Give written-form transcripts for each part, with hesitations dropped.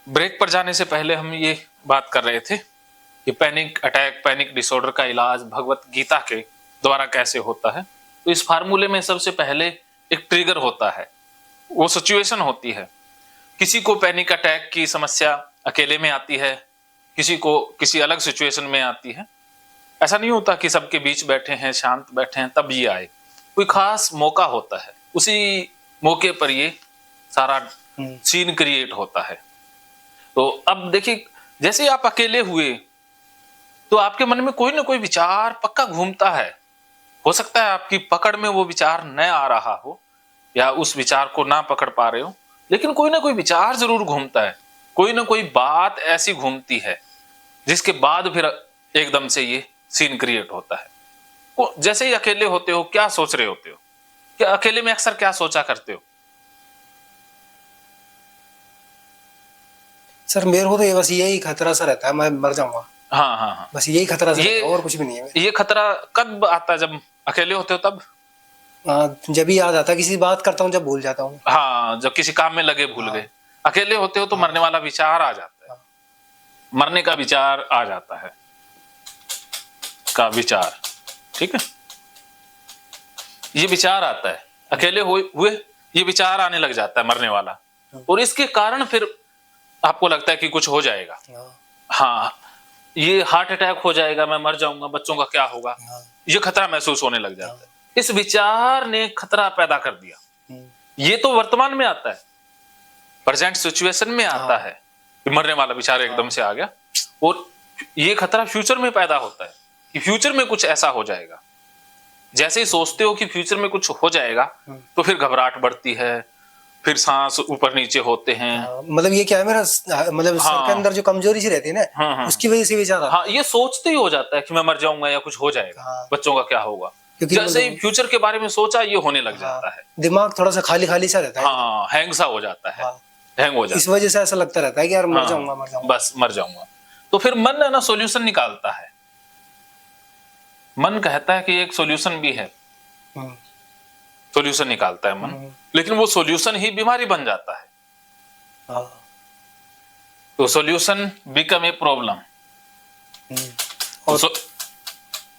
Break पर जाने से पहले हम ये बात कर रहे थे कि पैनिक अटैक, पैनिक डिसऑर्डर का इलाज भगवत गीता के द्वारा कैसे होता है। तो इस फार्मूले में सबसे पहले एक ट्रिगर होता है, वो सिचुएशन होती है। किसी को पैनिक अटैक की समस्या अकेले में आती है, किसी को किसी अलग सिचुएशन में आती है। ऐसा नहीं होता कि सबके बीच बैठे हैं, शांत बैठे हैं तब ये आए। कोई खास मौका होता है, उसी मौके पर ये सारा सीन क्रिएट होता है। तो अब देखिए, जैसे आप अकेले हुए तो आपके मन में कोई ना कोई विचार पक्का घूमता है। हो सकता है आपकी पकड़ में वो विचार न आ रहा हो या उस विचार को ना पकड़ पा रहे हो, लेकिन कोई ना कोई विचार जरूर घूमता है। कोई ना कोई बात ऐसी घूमती है जिसके बाद फिर एकदम से ये सीन क्रिएट होता है। जैसे ही अकेले होते हो, क्या सोच रहे होते हो? क्या अकेले में अक्सर क्या सोचा करते हो? सर मेरे को तो ये बस यही खतरा सा रहता है, मैं मर जाऊंगा। हाँ हाँ हाँ, बस यही खतरा सा रहता है, और कुछ भी नहीं है। ये खतरा कब आता है? जब अकेले होते हो तब? जब भी याद आता है, किसी बात करता हूँ जब भूल जाता हूँ। हाँ, जब किसी काम में लगे भूल गए। अकेले होते हो तो मरने वाला विचार आ जाता है, मरने का विचार आ जाता है, का विचार, ठीक है। ये विचार आता है, अकेले हुए ये विचार आने लग जाता है, मरने वाला। और इसके कारण फिर आपको लगता है कि कुछ हो जाएगा। हाँ, ये हार्ट अटैक हो जाएगा, मैं मर जाऊंगा, बच्चों का क्या होगा, ये खतरा महसूस होने लग जाता है। इस विचार ने खतरा पैदा कर दिया। ये तो वर्तमान में आता है, प्रेजेंट सिचुएशन में आता है कि मरने वाला विचार एकदम से आ गया। और ये खतरा फ्यूचर में पैदा होता है कि फ्यूचर में कुछ ऐसा हो जाएगा। जैसे ही सोचते हो कि फ्यूचर में कुछ हो जाएगा तो फिर घबराहट बढ़ती है, फिर सांस ऊपर नीचे होते हैं। मतलब ये क्या है, मेरा मतलब सर के अंदर जो कमजोरी सी रहती है ना, उसकी वजह से विचार आता है। हाँ, ये सोचते ही हो जाता है कि मैं मर जाऊंगा या कुछ हो जाएगा, बच्चों का क्या होगा। जैसे ही फ्यूचर के बारे में सोचा, ये होने लग जाता है। दिमाग थोड़ा सा खाली खाली सा रहता है। हाँ, हैंग सा हो जाता है, हैंग हो जाता है। इस वजह से ऐसा लगता रहता है कि यार मर जाऊंगा, मर जाऊंगा, बस मर जाऊंगा। तो फिर मन है ना सॉल्यूशन निकालता है। मन कहता है कि एक सॉल्यूशन भी है, सॉल्यूशन निकालता है मन, लेकिन वो सॉल्यूशन ही बीमारी बन जाता है। तो solution become a problem.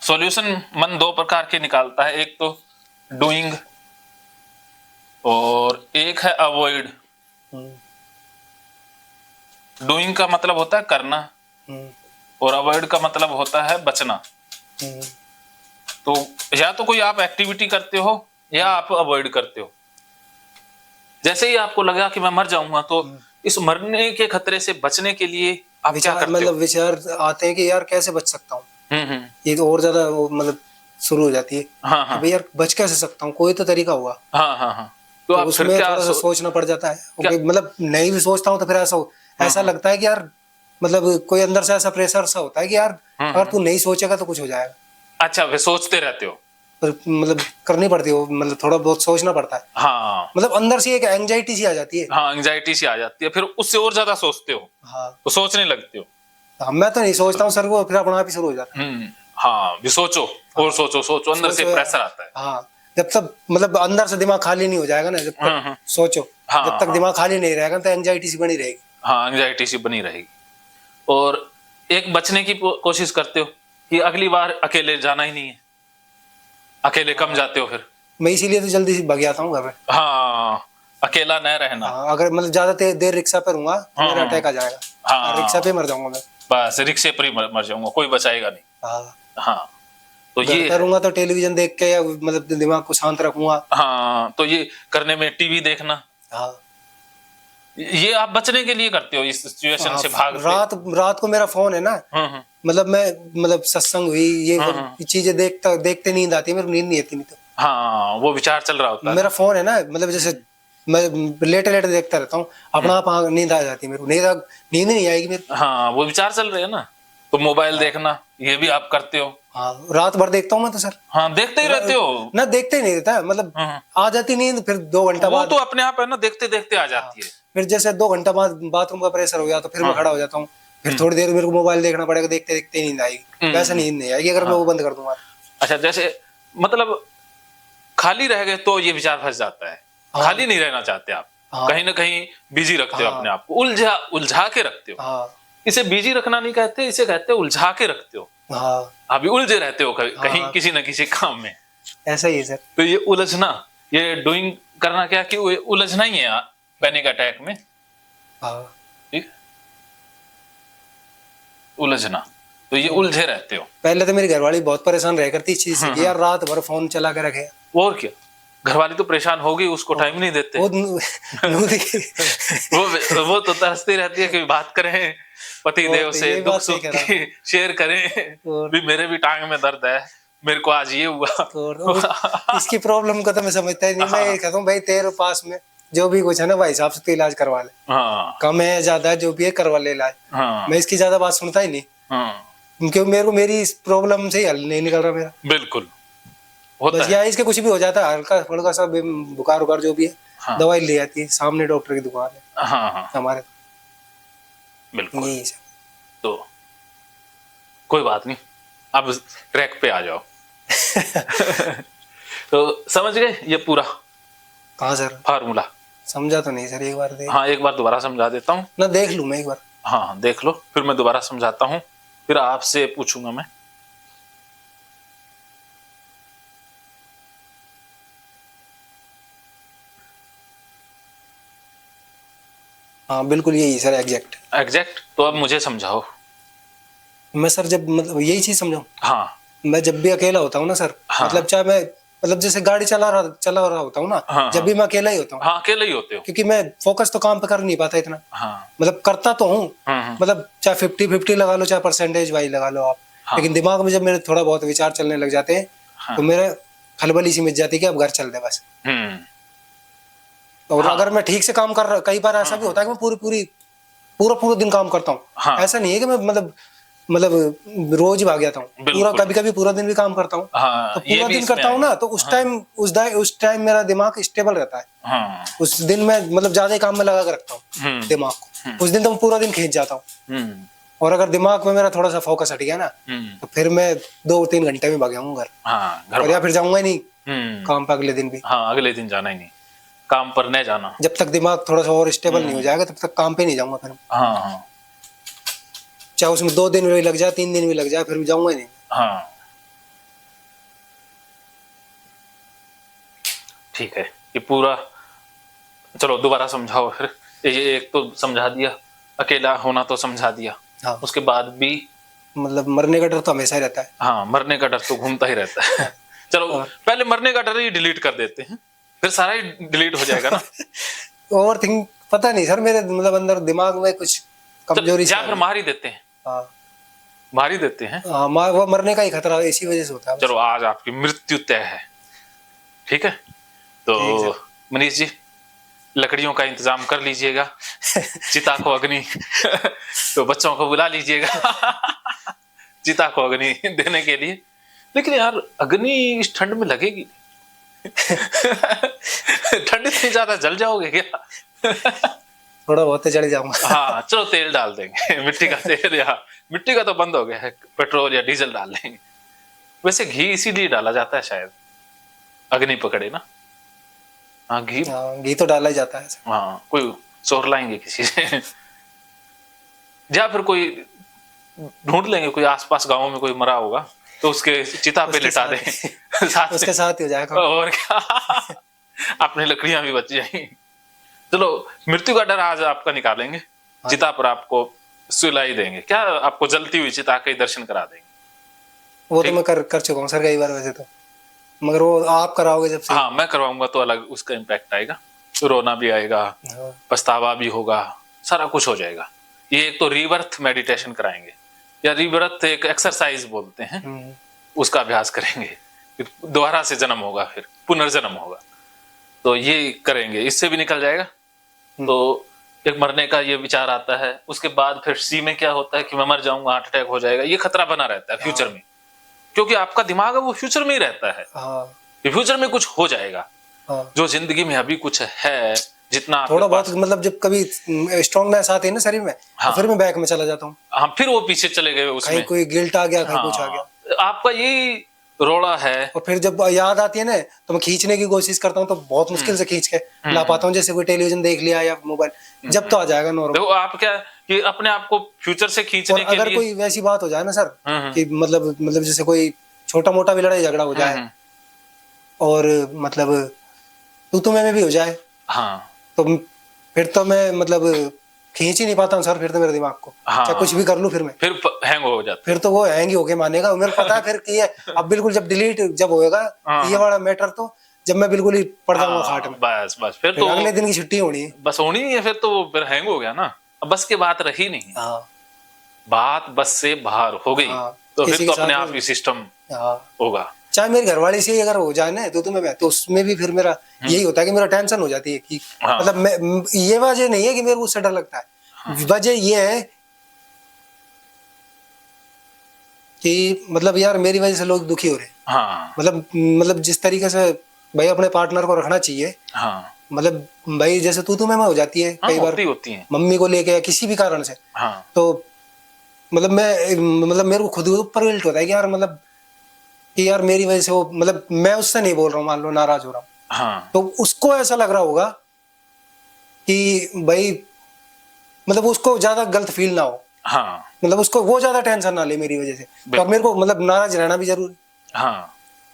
Solution मन दो प्रकार के निकालता है, एक तो डूइंग और एक है अवॉइड। डूइंग का मतलब होता है करना और अवॉइड का मतलब होता है बचना। तो या तो कोई आप एक्टिविटी करते हो या आप अवॉइड करते हो। जैसे ही आपको लगा कि मैं मर जाऊंगा, तो इस मरने के खतरे से बचने के लिए आप क्या करते हो? मतलब विचार आते हैं कि यार कैसे बच सकता हूँ। ये तो और ज्यादा मतलब शुरू हो जाती है। हाँ हाँ, यार बच कैसे सकता हूँ, कोई तो तरीका होगा। हाँ हाँ हाँ। तो आप उसमें थोड़ा सा सोचना पड़ जाता है। मतलब नहीं भी सोचता हूँ तो फिर ऐसा लगता है कि यार मतलब कोई अंदर से ऐसा प्रेशर सा होता है कि यार अगर तू नहीं सोचेगा तो कुछ हो जाएगा। अच्छा, वे सोचते रहते हो? मतलब करनी पड़ती है, मतलब थोड़ा बहुत सोचना पड़ता है। हाँ, मतलब अंदर से एक एंजाइटी सी आ जाती है। हाँ, एंजाइटी सी आ जाती है, फिर उससे और ज्यादा सोचते हो। हाँ, तो सोचने लगते हो। मैं तो नहीं सोचता हूँ सर, वो फिर अपना आप ही शुरू हो जाता है। हाँ, भी सोचो और सोचो, सोचो, अंदर से प्रेशर आता है। हाँ, जब तक मतलब अंदर से दिमाग खाली नहीं हो जाएगा ना, जब तक सोचो, जब तक दिमाग खाली नहीं रहेगा तो एंजाइटी सी बनी रहेगी। हाँ, एंजाइटी सी बनी रहेगी। और एक बचने की कोशिश करते हो कि अगली बार अकेले जाना ही नहीं है। अकेले कम जाते हो फिर? मैं इसीलिए तो जल्दी से भाग जाता हूँ घर में। हाँ, अकेला न रहना। अगर मतलब ज्यादा देर रिक्शा पर रहूंगा तो मेरा अटैक आ जाएगा। हाँ, रिक्शा पे मर जाऊंगा मैं। बस रिक्शे पर ही मर जाऊंगा, कोई बचाएगा नहीं। हाँ, तो ये करूंगा तो टेलीविजन देख के या मतलब दिमाग को शांत रखूंगा। हाँ, तो ये करने में टीवी देखना, ये आप बचने के लिए करते हो इस सिचुएशन से भागते। रात को मेरा फोन है ना, मतलब मैं मतलब सत्संग हुई ये चीजें देखते नींद आती है, मेरे को नींद नहीं आती। नहीं तो हाँ, वो विचार चल रहा होता है। मेरा फोन है ना, मतलब जैसे मैं लेटे लेटे देखता रहता हूँ, अपना आप नींद आ जाती है मेरे को। नींद नहीं आएगी मेरे। हाँ, वो विचार चल रहे हैं ना। तो मोबाइल देखना ये भी आप करते हो? हाँ, रात भर देखता हूँ मैं तो सर। हाँ, देखते ही रहते हो ना? देखते ही नहीं रहता, मतलब आ जाती नींद, फिर 2 घंटा बाद वो तो अपने आप है ना, देखते देखते आ जाती है। फिर जैसे 2 घंटा बाद बाथरूम का प्रेशर हो गया तो फिर मैं खड़ा हो जाता हूँ। फिर थोड़ी देर मेरे को मोबाइल देखना पड़ेगा, देखते देखते नींद आएगी। वैसे नींद नहीं आएगी अगर मैं वो बंद कर दूंगा। अच्छा, जैसे मतलब खाली रह गए तो ये विचार फंस जाता है। खाली नहीं रहना चाहते आप, हाँ। कहीं ना कहीं बिजी रखते हो हाँ। अपने आप को, उलझा के रखते हो। हाँ इसे बिजी रखना नहीं कहते, इसे कहते हैं उलझा के रखते हो। हाँ अभी उलझे रहते हो कहीं हाँ। किसी न किसी काम में। ऐसा ही है सर। तो ये उलझना, ये डूइंग करना क्या कि उलझना ही है पैनिक अटैक में। हाँ ठीक, उलझना, तो ये उलझे रहते हो। पहले तो मेरी घरवाली बहुत परेशान रह करती इस चीज से कि यार रात भर फोन चला के रखे। और क्या, घरवाली तो परेशान होगी, उसको टाइम नहीं देते। वो वो तो तरसती रहती है कि बात करें पति देव तो से, ये दुख बात सही सुख कह रहा की शेयर करें, भी मेरे भी टांग में दर्द है, मेरे को आज ये हुआ। इसकी प्रॉब्लम को तो मैं समझता ही नहीं। मैं ये कहता हूँ भाई तेरे पास में जो भी कुछ है ना भाई हिसाब से तो इलाज करवा ले। हाँ कम है ज्यादा है जो भी है करवा ले इलाज। हाँ मैं इसकी ज्यादा बात सुनता ही नहीं, हाँ, क्योंकि मेरे को मेरी इस प्रॉब्लम से ही हल नहीं निकल रहा मेरा। बिल्कुल होता बस है। या इसके कुछ भी हो जाता है हल्का फुल्का सा बुखार उखार जो भी है, हाँ। दवाई ले आती है, सामने डॉक्टर की दुकान है हाँ हाँ हमारे। बिल्कुल। यही सब। तो कोई बात नहीं, अब ट्रैक पे आ जाओ। तो समझ गए ये पूरा कहाँ सर? फार्मूला? समझा तो नहीं सर, एक बार देख। हाँ एक बार दोबारा समझा देता हूँ ना, देख लूँ मैं एक बार। हाँ देख लो, फिर मैं दोबारा समझाता हूँ, फिर आपसे पूछूंगा मैं। हाँ बिल्कुल यही सर, एग्जैक्ट। एग्जैक्ट, तो अब मुझे समझाओ। मैं सर जब मतलब यही चीज समझाऊं, हाँ मैं जब भी अकेला होता हूँ ना सर, हाँ। मतलब चाहे मैं मतलब जैसे गाड़ी चला रहा होता हूँ ना, हाँ, जब भी मैं अकेला ही होता हूँ, हाँ अकेले ही होते हो। क्योंकि मैं फोकस तो काम पे कर नहीं पाता इतना। हाँ मतलब करता तो हूँ, मतलब चाहे 50-50 लगा लो, चाहे परसेंटेज वाइज लगा लो आप। हाँ। लेकिन दिमाग में जब मेरे थोड़ा बहुत विचार चलने लग जाते हैं, हाँ। तो मेरे खलबली सी मच जाती है कि अब घर चल दे बस। और हाँ। अगर मैं ठीक से काम कर रहा, कई बार ऐसा भी होता है कि मैं पूरा दिन काम करता हूँ। हाँ। ऐसा नहीं है कि मैं मतलब रोज ही भाग जाता हूँ, पूरा कभी कभी पूरा दिन भी काम करता हूँ। हाँ, तो पूरा दिन करता हूँ ना, तो उस टाइम मेरा दिमाग स्टेबल रहता है। हाँ। उस दिन मैं मतलब ज्यादा ही काम में लगा के रखता हूँ दिमाग को, उस दिन तो मैं पूरा दिन खींच जाता हूँ। और अगर दिमाग में मेरा थोड़ा सा फोकस हट गया ना, तो फिर मैं 2-3 घंटे में भाग जाऊंगा घर। हाँ, और या फिर जाऊंगा ही नहीं काम पर अगले दिन भी। हाँ अगले दिन जाना ही नहीं, काम पर नहीं जाना। जब तक दिमाग थोड़ा सा और स्टेबल नहीं हो जाएगा तब तक काम पे नहीं जाऊंगा फिर। हाँ हाँ चाहे उसमें 2 दिन भी लग जाए, 3 दिन भी लग जाए, फिर भी जाऊंगा ही नहीं। हाँ ठीक है, ये पूरा चलो दोबारा समझाओ फिर। ये एक तो समझा दिया, अकेला होना तो समझा दिया। हाँ। उसके बाद भी मतलब मरने का डर तो हमेशा ही रहता है। हाँ, मरने का डर तो घूमता ही रहता है। चलो पहले मरने का डर ही डिलीट कर देते हैं, फिर सारा ही डिलीट हो जाएगा ना। ओवर थिंक पता नहीं सर, मेरे मतलब अंदर दिमाग में कुछ कमजोरी या फिर मार ही देते हैं। हाँ मार ही देते हैं। हाँ, वो मरने का ही खतरा इसी वजह से होता है। चलो आज आपकी मृत्यु तय है, ठीक है? तो मनीष जी लकड़ियों का इंतजाम कर लीजिएगा, चिता को अग्नि तो बच्चों को बुला लीजिएगा चिता को अग्नि देने के लिए। लेकिन यार अग्नि इस ठंड में लगेगी ठंड इतनी ज्यादा जल जाओगे क्या? थोड़ा बहुत चढ़ जाऊंगा। हाँ चलो तेल डाल देंगे मिट्टी का तेल, या मिट्टी का तो बंद हो गया है, पेट्रोल या डीजल डाल देंगे। वैसे घी इसीलिए डाला जाता है शायद, अग्नि पकड़े ना। हाँ घी तो डाला ही जाता है। हाँ कोई चोर लाएंगे किसी से या फिर कोई ढूंढ लेंगे, कोई आसपास गांव में कोई मरा होगा तो उसके चिता पे लिटा दें साथ उसके साथ ही हो जाएगा। और क्या अपनी लकड़ियां भी बच जाएंगी। चलो मृत्यु का डर आज आपका निकालेंगे। चिता पर आपको सुलाई देंगे, क्या आपको जलती हुई चिता के दर्शन करा देंगे। वो तो मैं कर चुका हूँ सर कई बार वैसे तो, मगर वो आप कराओगे जब से। हाँ मैं करवाऊंगा तो अलग उसका इम्पैक्ट आएगा, रोना भी आएगा, पछतावा भी होगा, सारा कुछ हो जाएगा। ये एक तो रीबर्थ मेडिटेशन कराएंगे, या रीबर्थ एक एक्सरसाइज बोलते हैं, उसका अभ्यास करेंगे, दोबारा से जन्म होगा, फिर पुनर्जन्म होगा, तो ये करेंगे, इससे भी निकल जाएगा। तो एक मरने का ये विचार आता है, उसके बाद फिर सी में क्या होता है कि मैं मर जाऊंगा, हार्ट अटैक हो जाएगा, ये खतरा बना रहता है फ्यूचर में, क्योंकि आपका दिमाग है वो फ्यूचर में ही रहता है कि फ्यूचर में कुछ हो जाएगा। जो जिंदगी में अभी कुछ है, जितना थोड़ा बहुत मतलब जब कभी स्ट्रांगनेस आती है ना शरीर में, तो फिर मैं बैक में चला जाता हूँ। हाँ फिर वो पीछे चले गए उसमें, कोई गिल्ट आ गया, कहीं कुछ आ गया। आपका यही रोड़ा है। और फिर जब याद आती है ना तो मैं खींचने की कोशिश करता हूँ, तो बहुत मुश्किल से खींच के ला पाता हूँ। जैसे कोई टेलीविजन देख लिया या मोबाइल, जब तो आ जाएगा नॉर्मल। देखो आप क्या कि अपने आप को फ्यूचर से खींचने के अगर लिए कोई वैसी बात हो जाए ना सर कि मतलब जैसे कोई छोटा मोटा भी लड़ाई झगड़ा हो जाए और मतलब तू में भी हो जाए, हाँ, तो फिर तो मैं मतलब खींच ही नहीं पाता हूँ सर। फिर तो मेरे दिमाग को चाहे कुछ भी कर लूं फिर मैं फिर हैंग हो जाता। फिर तो वो हैंग ही होके मानेगा। मेरे को पता है फिर कि ये अब बिल्कुल जब डिलीट जब होएगा ये वाला मैटर, तो जब मैं बिल्कुल ही पड़ जाऊंगा खाट में, बस फिर तो अगले दिन की छुट्टी होनी है। बस होनी ही है, फिर तो फिर हैंग हो गया ना। अब बस की बात रही नहीं, बात बस से बाहर हो गई तो फिर तो अपने आप ही सिस्टम होगा। चाहे मेरी घरवाली से ही अगर हो जाए ना तो मैं तो उसमें भी फिर मेरा यही होता है कि मेरा टेंशन हो जाती है कि मतलब मैं, ये वजह नहीं है कि मेरे को उससे डर लगता है, वजह ये है कि मतलब यार मेरी वजह से लोग दुखी हो रहे हैं। मतलब जिस तरीके से भाई अपने पार्टनर को रखना चाहिए, मतलब भाई जैसे तू में हो जाती है कई बार होती है मम्मी को लेके या किसी भी कारण से, तो मतलब मेरे को खुद ऊपर गिल्ट होता है कि यार मतलब कि यार मेरी वजह से वो, मतलब मैं उससे नहीं बोल रहा हूँ, मान लो नाराज हो रहा हूँ, तो उसको ऐसा लग रहा होगा कि भाई मतलब उसको ज्यादा गलत फील ना हो, मतलब उसको वो ज्यादा टेंशन ना ले मेरी वजह से। तो मेरे को मतलब नाराज रहना भी जरूरी,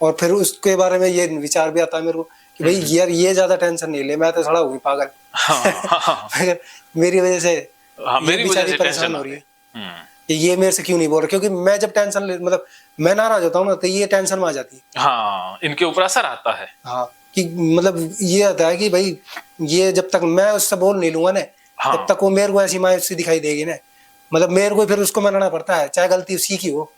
और फिर उसके बारे में ये विचार भी आता है मेरे को कि भाई यार ये ज्यादा टेंशन नहीं ले, मैं तो थोड़ा हुई पागल मेरी वजह से मेरी वजह से परेशान हो रही है कि ये मेरे से क्यों नहीं बोल रहा, क्योंकि मैं जब टेंशन मतलब मैं नाराज होता हूँ ना तो ये टेंशन में आ जाती है। इनके ऊपर असर आता है। कि मतलब ये आता है कि भाई ये जब तक मैं उससे बोल नहीं लूंगा ना तब तक वो मेरे को ऐसी मायूसी दिखाई देगी ना, मतलब मेरे को फिर उसको मनाना पड़ता है, चाहे गलती उसकी की हो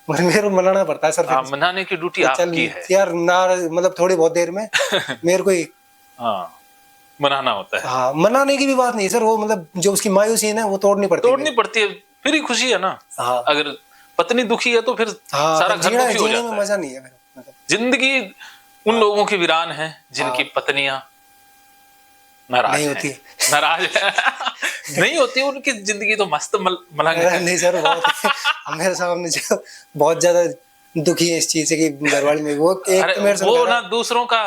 मगर मेरे को मनाना पड़ता है सर। मनाने की ड्यूटी आपकी है यार मतलब थोड़ी बहुत देर में मेरे को ही मनाना होता है। मनाने की भी बात नहीं सर, वो मतलब जो उसकी मायूसी है ना वो तोड़नी पड़ती है, फिर ही खुशी है ना। अगर पत्नी दुखी है तो फिर सारा घर दुखी हो जाता है। मजा नहीं है मतलब। जिंदगी उन लोगों की वीरान है जिनकी पत्नियां नाराज नहीं होती, नाराज है नहीं होती, उनकी जिंदगी तो मस्त मलंग है। नहीं सर मेरे सामने जो बहुत ज्यादा दुखी है इस चीज से कि घरवाली में वो एक मेरे से वो ना दूसरों का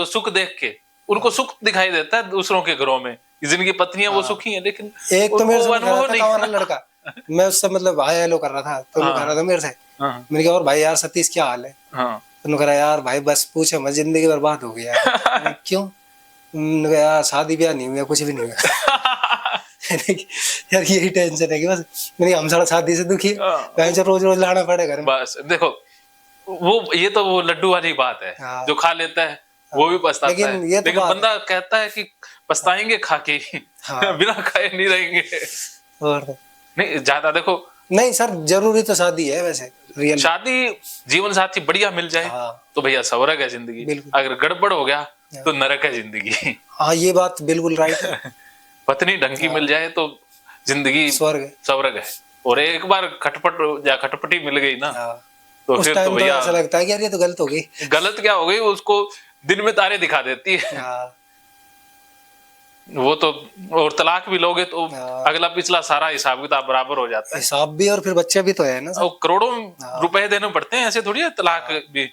सुख देख के उनको सुख दिखाई देता है दूसरों के घरों में, जिनकी पत्नियां वो सुखी हैं, लेकिन एक तो मेरे से लड़का मैं उससे मतलब हाय हेलो कर रहा था, तो वो कह रहा था मेरे से, मैंने कहा और भाई यार सतीश क्या हाल है, तो कह रहा यार भाई बस पूछे मत, जिंदगी बर्बाद हो गई यार। क्यों? यार शादी ब्याह नहीं हुआ, कुछ भी नहीं हुआ यार यही टेंशन है कि बस मैंने हम सारा शादी से दुखी है, रोज रोज लाना पड़ेगा। बस देखो वो ये तो वो लड्डू वाली बात है, जो खा लेता है वो भी पछताता है, लेकिन बंदा कहता है कि पछताएंगे खा के बिना खाए नहीं रहेंगे। और नहीं ज्यादा देखो, नहीं सर जरूरी तो शादी है वैसे, रियल शादी जीवन साथी बढ़िया मिल जाए तो भैया स्वर्ग है जिंदगी, अगर गड़बड़ हो गया तो नरक है जिंदगी। हाँ ये बात बिल्कुल राइट है। पत्नी ढंग की मिल जाए तो जिंदगी स्वर्ग है, और एक बार खटपट या खटपटी मिल गई ना तो फिर तो भैया ऐसा लगता है कि यार ये तो गलत हो गई। गलत क्या हो गई, उसको दिन में तारे दिखा देती है वो तो। और तलाक भी लोगे तो अगला पिछला सारा हिसाब किताब बराबर हो जाता है, हिसाब भी और फिर बच्चे भी तो है ना, और करोड़ों रुपए देने पड़ते हैं, ऐसे थोड़ी है तलाक भी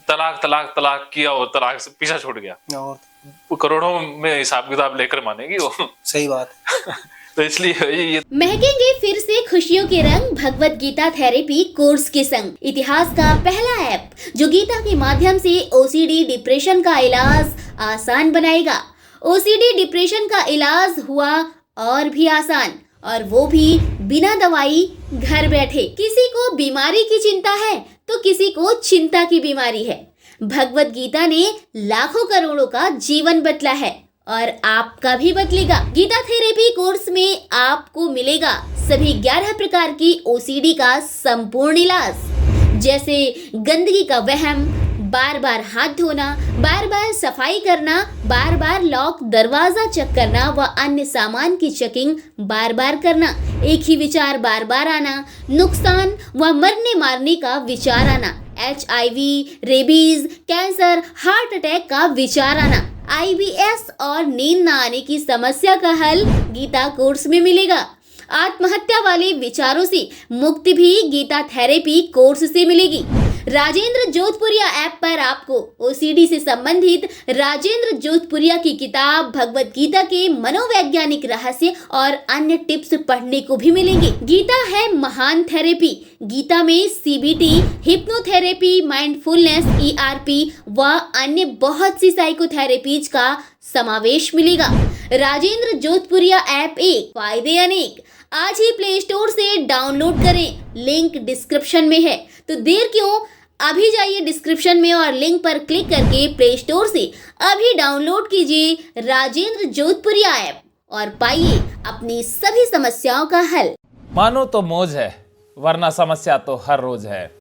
तलाक किया और तलाक से पीछा छूट गया, वो करोड़ों में हिसाब किताब लेकर मानेगी वो। सही बात तो इसलिए ये महकेंगे फिर से खुशियों के रंग भगवत गीता थेरेपी कोर्स के संग। इतिहास का पहला ऐप जो गीता के माध्यम से ओसीडी डिप्रेशन का इलाज आसान बनाएगा। ओसीडी डिप्रेशन का इलाज हुआ और भी आसान, और वो भी बिना दवाई, घर बैठे। किसी को बीमारी की चिंता है तो किसी को चिंता की बीमारी है। भगवत गीता ने लाखों करोड़ों का जीवन बदला है और आपका भी बदलेगा। गीता थेरेपी कोर्स में आपको मिलेगा सभी 11 प्रकार की ओसीडी का संपूर्ण इलाज, जैसे गंदगी का वहम, बार बार हाथ धोना, बार बार सफाई करना, बार बार लॉक दरवाजा चेक करना व अन्य सामान की चेकिंग बार बार करना, एक ही विचार बार बार आना, नुकसान व मरने मारने का विचार आना, HIV, rabies, cancer, heart attack का विचार आना, IBS और नींद न आने की समस्या का हल गीता कोर्स में मिलेगा। आत्महत्या वाले विचारों से मुक्ति भी गीता थेरेपी कोर्स से मिलेगी। राजेंद्र जोधपुरिया ऐप पर आपको ओसीडी से संबंधित राजेंद्र जोधपुरिया की किताब भगवत गीता के मनोवैज्ञानिक रहस्य और अन्य टिप्स पढ़ने को भी मिलेंगे। गीता है महान थेरेपी। गीता में सीबीटी, हिप्नोथेरेपी, माइंडफुलनेस, ईआरपी व अन्य बहुत सी साइकोथेरेपीज का समावेश मिलेगा। राजेंद्र जोधपुरिया ऐप एक, फायदे अनेक। आज ही प्ले स्टोर से डाउनलोड करें, लिंक डिस्क्रिप्शन में है। तो देर क्यों, अभी जाइए डिस्क्रिप्शन में और लिंक पर क्लिक करके प्ले स्टोर से अभी डाउनलोड कीजिए राजेंद्र जोधपुरिया ऐप और पाइए अपनी सभी समस्याओं का हल। मानो तो मौज है, वरना समस्या तो हर रोज है।